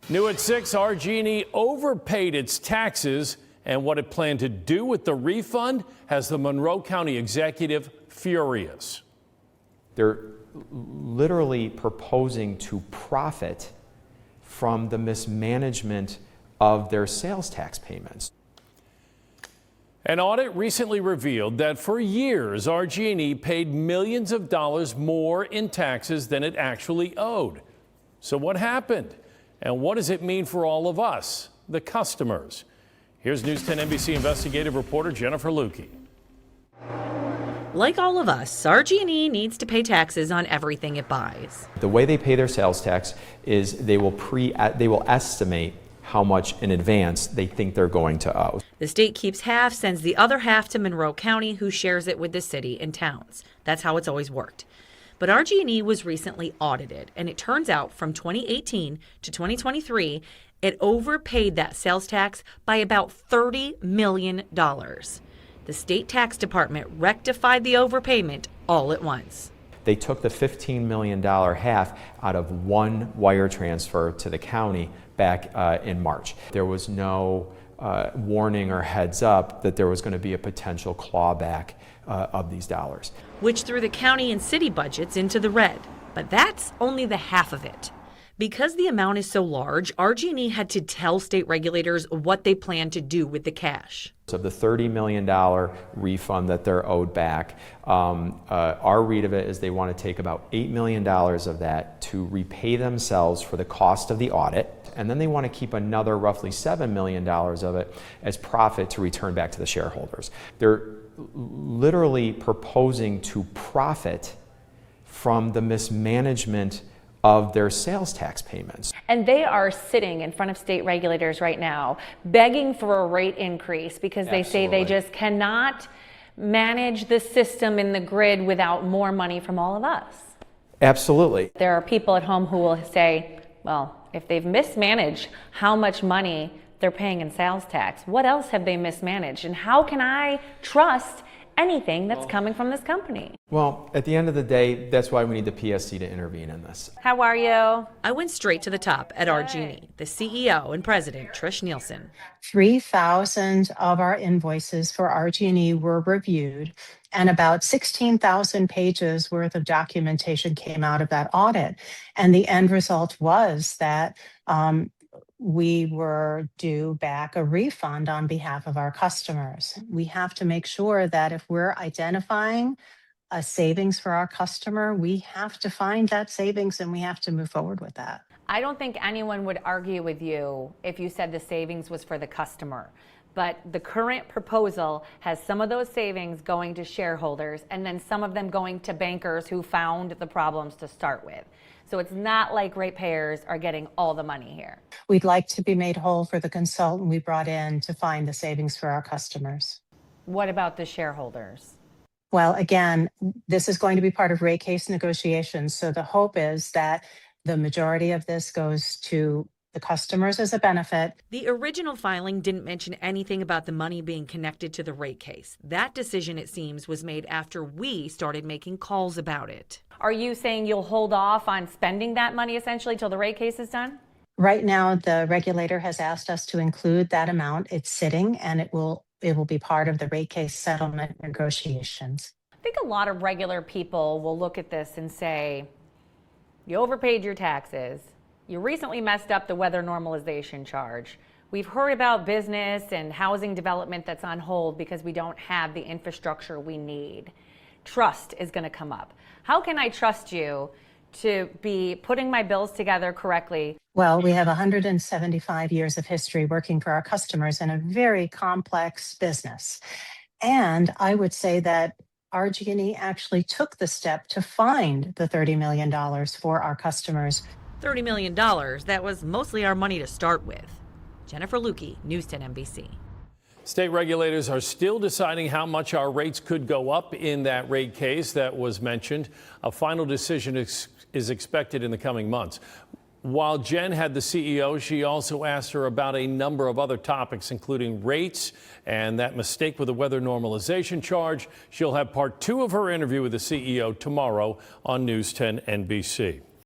New at 6, RG&E overpaid its taxes, and what it planned to do with the refund has the Monroe County executive furious. They're literally proposing to profit from the mismanagement of their sales tax payments. An audit recently revealed that for years, RG&E paid millions of dollars more in taxes than it actually owed. So what happened? And what does it mean for all of us, the customers? Here's News 10 NBC investigative reporter Jennifer Lewke. Like all of us, RG&E needs to pay taxes on everything it buys. The way they pay their sales tax is they will estimate how much in advance they think they're going to owe. The state keeps half, sends the other half to Monroe County, who shares it with the city and towns. That's how it's always worked. But RG&E was recently audited, and it turns out from 2018 to 2023, it overpaid that sales tax by about $30 million. The state tax department rectified the overpayment all at once. They took the $15 million half out of one wire transfer to the county back in March. There was no warning or heads up that there was going to be a potential clawback of these dollars, which threw the county and city budgets into the red. But that's only the half of it. Because the amount is so large, RG&E had to tell state regulators what they plan to do with the cash. So the $30 million refund that they're owed back, our read of it is they want to take about $8 million of that to repay themselves for the cost of the audit, and then they want to keep another roughly $7 million of it as profit to return back to the shareholders. They're literally proposing to profit from the mismanagement of their sales tax payments. And they are sitting in front of state regulators right now, begging for a rate increase because they say they just cannot manage the system in the grid without more money from all of us. Absolutely. There are people at home who will say, well, if they've mismanaged how much money they're paying in sales tax, what else have they mismanaged? And how can I trust anything that's coming from this company? Well, at the end of the day, that's why we need the PSC to intervene in this. How are you? I went straight to the top at RG&E, the CEO and president, Trish Nielsen. 3,000 of our invoices for RG&E were reviewed, and about 16,000 pages worth of documentation came out of that audit. And the end result was that we were due back a refund on behalf of our customers. We have to make sure that if we're identifying a savings for our customer, we have to find that savings and we have to move forward with that. I don't think anyone would argue with you if you said the savings was for the customer. But the current proposal has some of those savings going to shareholders and then some of them going to bankers who found the problems to start with. So it's not like ratepayers are getting all the money here. We'd like to be made whole for the consultant we brought in to find the savings for our customers. What about the shareholders? Well, again, this is going to be part of rate case negotiations. So the hope is that the majority of this goes to the customers as a benefit. The original filing didn't mention anything about the money being connected to the rate case. That decision, it seems, was made after we started making calls about it. Are you saying you'll hold off on spending that money essentially till the rate case is done? Right now, the regulator has asked us to include that amount. It's sitting and it will be part of the rate case settlement negotiations. I think a lot of regular people will look at this and say, you overpaid your taxes. You recently messed up the weather normalization charge. We've heard about business and housing development that's on hold because we don't have the infrastructure we need. Trust is going to come up. How can I trust you to be putting my bills together correctly? Well, we have 175 years of history working for our customers in a very complex business. And I would say that RG&E actually took the step to find the $30 million for our customers. $30 million, that was mostly our money to start with. Jennifer Lewke, News 10 NBC. State regulators are still deciding how much our rates could go up in that rate case that was mentioned. A final decision is expected in the coming months. While Jen had the CEO, she also asked her about a number of other topics, including rates and that mistake with the weather normalization charge. She'll have part 2 of her interview with the CEO tomorrow on News 10 NBC.